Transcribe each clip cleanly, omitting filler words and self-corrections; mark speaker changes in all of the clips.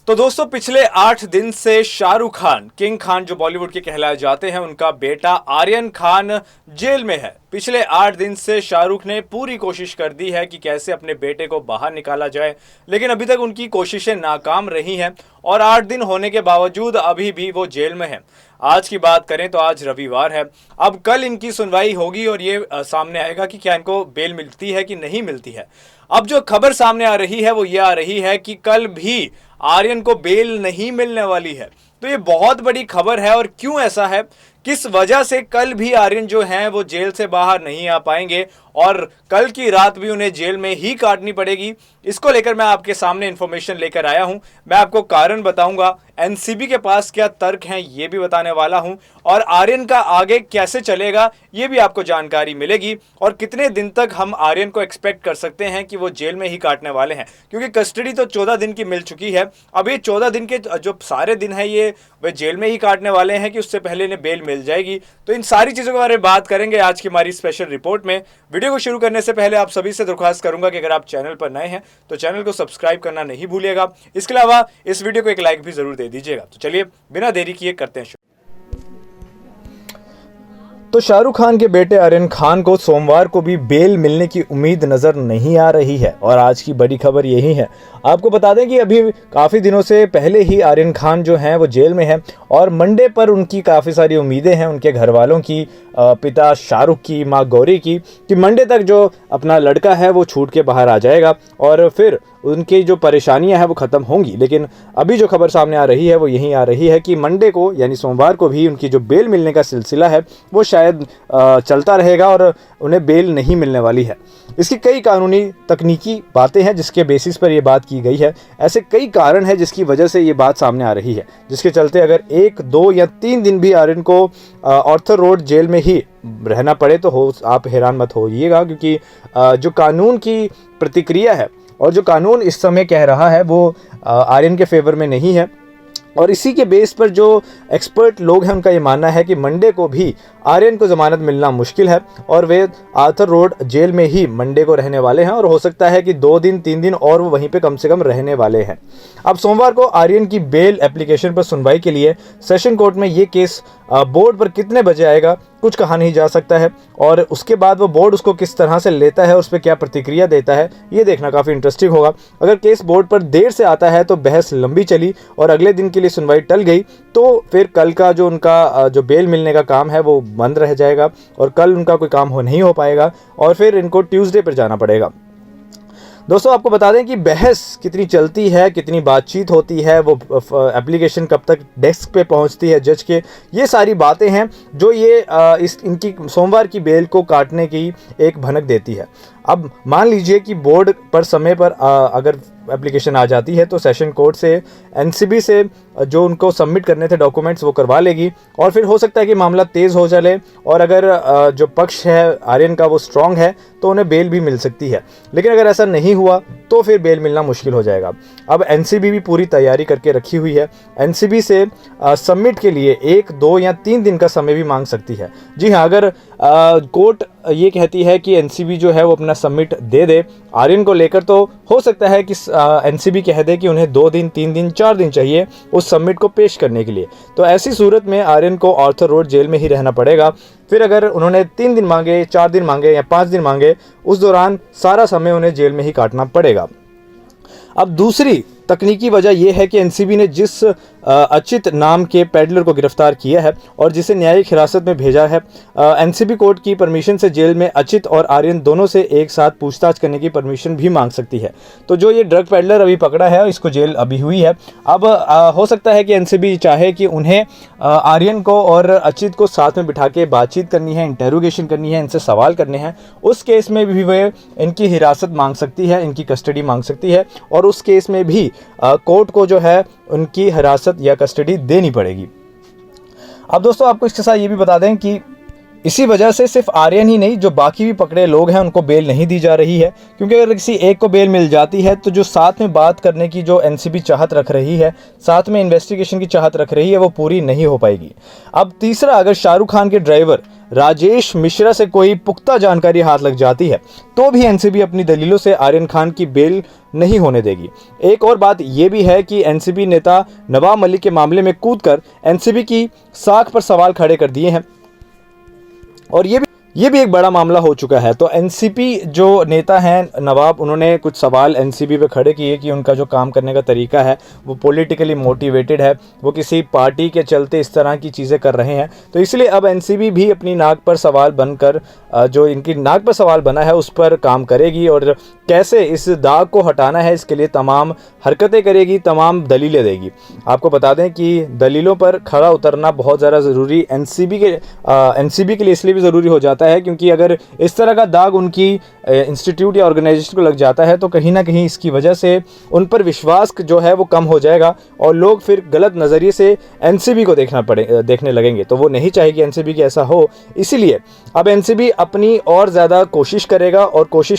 Speaker 1: तो दोस्तों पिछले 8 दिन से शाहरुख खान, किंग खान जो बॉलीवुड के कहलाए जाते हैं, उनका बेटा आर्यन खान जेल में है। पिछले 8 दिन से शाहरुख ने पूरी कोशिश कर दी है कि कैसे अपने बेटे को बाहर निकाला जाए, लेकिन अभी तक उनकी कोशिशें नाकाम रही हैं और 8 दिन होने के बावजूद अभी भी वो जेल में है। आज की बात करें तो आज रविवार है। अब कल इनकी सुनवाई होगी और ये सामने आएगा कि क्या इनको बेल मिलती है कि नहीं मिलती है। अब जो खबर सामने आ रही है वो ये आ रही है कि कल भी आर्यन को बेल नहीं मिलने वाली है। तो ये बहुत बड़ी खबर है। और क्यों ऐसा है, किस वजह से कल भी आर्यन जो हैं वो जेल से बाहर नहीं आ पाएंगे और कल की रात भी उन्हें जेल में ही काटनी पड़ेगी, इसको लेकर मैं आपके सामने इंफॉर्मेशन लेकर आया हूं। मैं आपको कारण बताऊंगा, एनसीबी के पास क्या तर्क हैं ये भी बताने वाला हूं, और आर्यन का आगे कैसे चलेगा ये भी आपको जानकारी मिलेगी, और कितने दिन तक हम आर्यन को एक्सपेक्ट कर सकते हैं कि वो जेल में ही काटने वाले हैं, क्योंकि कस्टडी तो 14 दिन की मिल चुकी है। अब ये 14 दिन के जो सारे दिन है ये वे जेल में ही काटने वाले हैं कि उससे पहले इन्हें बेल मिल जाएगी। तो इन सारी चीजों के बारे में बात करेंगे आज की हमारी स्पेशल रिपोर्ट में। वीडियो को शुरू करने से पहले आप सभी से दरख्वास्त करूंगा कि अगर आप चैनल पर नए हैं तो चैनल को सब्सक्राइब करना नहीं भूलिएगा। इसके अलावा इस वीडियो को एक लाइक भी जरूर दे दीजिएगा। तो चलिए बिना देरी किए करते हैं शुरू। तो शाहरुख खान के बेटे आर्यन खान को सोमवार को भी बेल मिलने की उम्मीद नज़र नहीं आ रही है और आज की बड़ी खबर यही है। आपको बता दें कि अभी काफ़ी दिनों से पहले ही आर्यन खान जो हैं वो जेल में हैं और मंडे पर उनकी काफ़ी सारी उम्मीदें हैं उनके घर वालों की, पिता शाहरुख की, माँ गौरी की, कि मंडे तक जो अपना लड़का है वो छूट के बाहर आ जाएगा और फिर उनकी जो परेशानियां हैं वो ख़त्म होंगी। लेकिन अभी जो खबर सामने आ रही है वो यही आ रही है कि मंडे को यानी सोमवार को भी उनकी जो बेल मिलने का सिलसिला है वो शायद चलता रहेगा और उन्हें बेल नहीं मिलने वाली है। इसकी कई कानूनी तकनीकी बातें हैं जिसके बेसिस पर ये बात की गई है। ऐसे कई कारण हैं जिसकी वजह से ये बात सामने आ रही है, जिसके चलते अगर 1, 2 या 3 दिन भी आर्यन को आर्थर रोड जेल में ही रहना पड़े तो आप हैरान मत होइएगा, क्योंकि जो कानून की प्रतिक्रिया है और जो कानून इस समय कह रहा है वो आर्यन के फेवर में नहीं है। और इसी के बेस पर जो एक्सपर्ट लोग हैं उनका ये मानना है कि मंडे को भी आर्यन को ज़मानत मिलना मुश्किल है और वे आर्थर रोड जेल में ही मंडे को रहने वाले हैं और हो सकता है कि 2 दिन 3 दिन और वो वहीं पे कम से कम रहने वाले हैं। अब सोमवार को आर्यन की बेल एप्लीकेशन पर सुनवाई के लिए सेशन कोर्ट में ये केस बोर्ड पर कितने बजे आएगा कुछ कहा नहीं जा सकता है, और उसके बाद वो बोर्ड उसको किस तरह से लेता है, उस पर क्या प्रतिक्रिया देता है, ये देखना काफ़ी इंटरेस्टिंग होगा। अगर केस बोर्ड पर देर से आता है तो बहस लंबी चली और अगले दिन के लिए सुनवाई टल गई तो फिर कल का जो उनका जो बेल मिलने का काम है वो बंद रह जाएगा और कल उनका कोई काम नहीं हो पाएगा और फिर इनको ट्यूसडे पर जाना पड़ेगा। दोस्तों आपको बता दें कि बहस कितनी चलती है, कितनी बातचीत होती है, वो एप्लीकेशन कब तक डेस्क पे पहुंचती है जज के, ये सारी बातें हैं जो ये इनकी सोमवार की बेल को काटने की एक भनक देती है। अब मान लीजिए कि बोर्ड पर समय पर अगर एप्लीकेशन आ जाती है तो सेशन कोर्ट से एनसीबी से जो उनको सबमिट करने थे डॉक्यूमेंट्स वो करवा लेगी और फिर हो सकता है कि मामला तेज़ हो चले और अगर जो पक्ष है आर्यन का वो स्ट्रांग है तो उन्हें बेल भी मिल सकती है। लेकिन अगर ऐसा नहीं हुआ तो फिर बेल मिलना मुश्किल हो जाएगा। अब एनसीबी भी पूरी तैयारी करके रखी हुई है। एनसीबी से सबमिट के लिए 1, 2 या 3 दिन का समय भी मांग सकती है। जी हाँ, अगर कोर्ट ये कहती है कि एनसीबी जो है वो अपना सबमिट दे दे आर्यन को लेकर, तो हो सकता है कि एनसीबी कह दे कि उन्हें 2 दिन, 3 दिन, 4 दिन चाहिए उस सबमिट को पेश करने के लिए। तो ऐसी सूरत में आर्यन को आर्थर रोड जेल में ही रहना पड़ेगा। फिर अगर उन्होंने 3 दिन मांगे, 4 दिन मांगे या 5 दिन मांगे, उस दौरान सारा समय उन्हें जेल में ही काटना पड़ेगा। अब दूसरी तकनीकी वजह यह है कि एनसीबी ने जिस अचित नाम के पेडलर को गिरफ्तार किया है और जिसे न्यायिक हिरासत में भेजा है, एनसीबी कोर्ट की परमिशन से जेल में अचित और आर्यन दोनों से एक साथ पूछताछ करने की परमिशन भी मांग सकती है। तो जो ये ड्रग पेडलर अभी पकड़ा है इसको जेल अभी हुई है। अब हो सकता है कि एनसीबी चाहे कि उन्हें आर्यन को और अचित को साथ में बिठा के बातचीत करनी है, इंटेरोगेशन करनी है, इनसे सवाल करने हैं। उस केस में भी वे इनकी हिरासत मांग सकती है, इनकी कस्टडी मांग सकती है और उस केस में भी कोर्ट को जो है उनकी हिरासत या कस्टडी देनी पड़ेगी। अब दोस्तों आपको इसके साथ ये भी बता दें कि इसी वजह से सिर्फ आर्यन ही नहीं, जो बाकी भी पकड़े लोग हैं उनको बेल नहीं दी जा रही है, क्योंकि अगर किसी एक को बेल मिल जाती है तो जो साथ में बात करने की जो एनसीबी चाहत रख रही है, साथ में इन्वेस्टिगेशन की चाहत रख रही है, वो पूरी नहीं हो पाएगी। अब तीसरा, अगर शाहरुख खान के ड्राइवर राजेश मिश्रा से कोई पुख्ता जानकारी हाथ लग जाती है तो भी एनसीबी अपनी दलीलों से आर्यन खान की बेल नहीं होने देगी। एक और बात यह भी है कि एनसीबी नेता नवाब मलिक के मामले में कूदकर एनसीबी की साख पर सवाल खड़े कर दिए हैं, और ये भी एक बड़ा मामला हो चुका है। तो एनसीपी जो नेता हैं नवाब, उन्होंने कुछ सवाल एनसीबी पे खड़े किए कि उनका जो काम करने का तरीका है वो पॉलिटिकली मोटिवेटेड है, वो किसी पार्टी के चलते इस तरह की चीज़ें कर रहे हैं। तो इसलिए अब एनसीबी भी अपनी नाक पर सवाल बनकर, जो इनकी नाक पर सवाल बना है उस पर काम करेगी, और कैसे इस दाग को हटाना है इसके लिए तमाम हरकतें करेगी, तमाम दलीलें देगी। आपको बता दें कि दलीलों पर खड़ा उतरना बहुत ज़्यादा ज़रूरी एनसीबी के लिए इसलिए भी ज़रूरी हो जाता है, क्योंकि अगर इस तरह का दाग उनकी इंस्टीट्यूट या ऑर्गेनाइजेशन को लग जाता है तो कहीं ना कहीं इसकी वजह से उन पर विश्वास जो है वो कम हो जाएगा, और लोग फिर गलत नज़रिए से एनसीबी को देखने लगेंगे। तो वो नहीं चाहेगी एनसीबी की ऐसा हो, इसीलिए अब एनसीबी अपनी और ज़्यादा कोशिश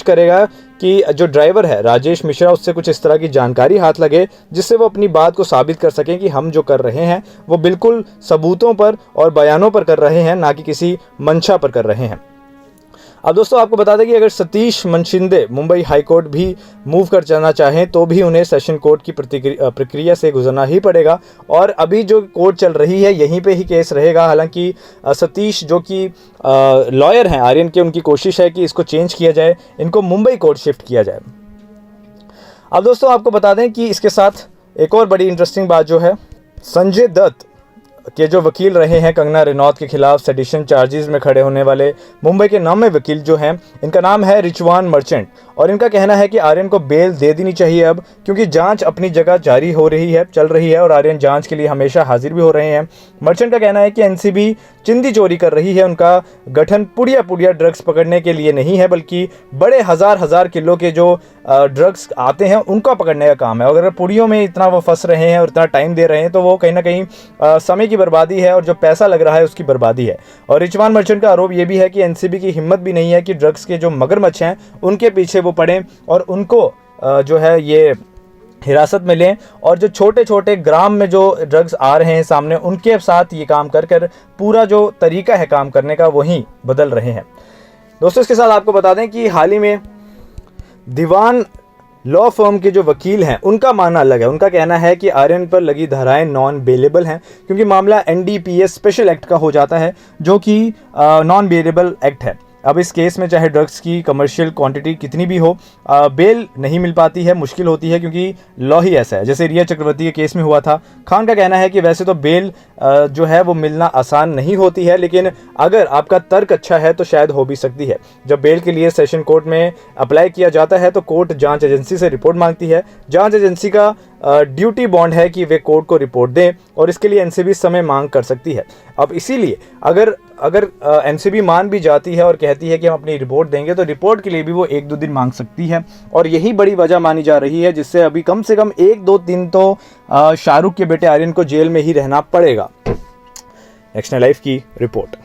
Speaker 1: करेगा कि जो ड्राइवर है राजेश मिश्रा, उससे कुछ इस तरह की जानकारी हाथ लगे जिससे वो अपनी बात को साबित कर सकें कि हम जो कर रहे हैं वो बिल्कुल सबूतों पर और बयानों पर कर रहे हैं, ना कि किसी मंशा पर कर रहे हैं। अब दोस्तों आपको बता दें कि अगर सतीश मनशिंदे मुंबई हाई कोर्ट भी मूव कर जाना चाहें तो भी उन्हें सेशन कोर्ट की प्रक्रिया से गुजरना ही पड़ेगा, और अभी जो कोर्ट चल रही है यहीं पे ही केस रहेगा। हालांकि सतीश जो कि लॉयर हैं आर्यन के, उनकी कोशिश है कि इसको चेंज किया जाए, इनको मुंबई कोर्ट शिफ्ट किया जाए। अब दोस्तों आपको बता दें कि इसके साथ एक और बड़ी इंटरेस्टिंग बात जो है, संजय दत्त के जो वकील रहे हैं कंगना रनौत के खिलाफ सेडिशन चार्जेस में खड़े होने वाले मुंबई के नामे वकील जो हैं, इनका नाम है रिचवान मर्चेंट, और इनका कहना है कि आर्यन को बेल दे देनी चाहिए अब, क्योंकि जांच अपनी जगह जारी चल रही है और आर्यन जांच के लिए हमेशा हाजिर भी हो रहे हैं। मर्चेंट का कहना है कि एनसीबी चिंदी चोरी कर रही है, उनका गठन पुड़िया ड्रग्स पकड़ने के लिए नहीं है, बल्कि बड़े हजार किलो के जो ड्रग्स आते हैं उनका पकड़ने का काम है। अगर पुड़ियों में इतना वो फंस रहे हैं और इतना टाइम दे रहे हैं तो वो कहीं ना कहीं समय की बर्बादी है, और जो पैसा लग रहा है उसकी बर्बादी है। और रिचवान मर्चेंट का आरोप ये भी है कि एनसीबी की हिम्मत भी नहीं है कि ड्रग्स के जो मगरमच्छ हैं उनके पीछे वो पड़ें और उनको जो है ये हिरासत में लें, और जो छोटे छोटे ग्राम में जो ड्रग्स आ रहे हैं सामने, उनके साथ ये काम कर पूरा जो तरीका है काम करने का वही बदल रहे हैं। दोस्तों इसके साथ आपको बता दें कि हाल ही में दीवान लॉ फर्म के जो वकील हैं उनका मानना अलग है। उनका कहना है कि आर्यन पर लगी धाराएं नॉन बेलेबल हैं, क्योंकि मामला एनडीपीएस स्पेशल एक्ट का हो जाता है, जो कि नॉन बेलेबल एक्ट है। अब इस केस में चाहे ड्रग्स की कमर्शियल क्वांटिटी कितनी भी हो, बेल नहीं मिल पाती है, मुश्किल होती है, क्योंकि लॉ ही ऐसा है। जैसे रिया चक्रवर्ती के केस में हुआ था। खान का कहना है कि वैसे तो बेल जो है वो मिलना आसान नहीं होती है, लेकिन अगर आपका तर्क अच्छा है तो शायद हो भी सकती है। जब बेल के लिए सेशन कोर्ट में अप्लाई किया जाता है तो कोर्ट जांच एजेंसी से रिपोर्ट मांगती है। जांच एजेंसी का ड्यूटी बॉन्ड है कि वे कोर्ट को रिपोर्ट दें, और इसके लिए एनसीबी समय मांग कर सकती है। अब इसीलिए अगर एनसीबी मान भी जाती है और कहती है कि हम अपनी रिपोर्ट देंगे, तो रिपोर्ट के लिए भी वो 1-2 दिन मांग सकती है, और यही बड़ी वजह मानी जा रही है जिससे अभी कम से कम 1-2 दिन तो शाहरुख के बेटे आर्यन को जेल में ही रहना पड़ेगा। नेक्स्ट लाइफ की रिपोर्ट।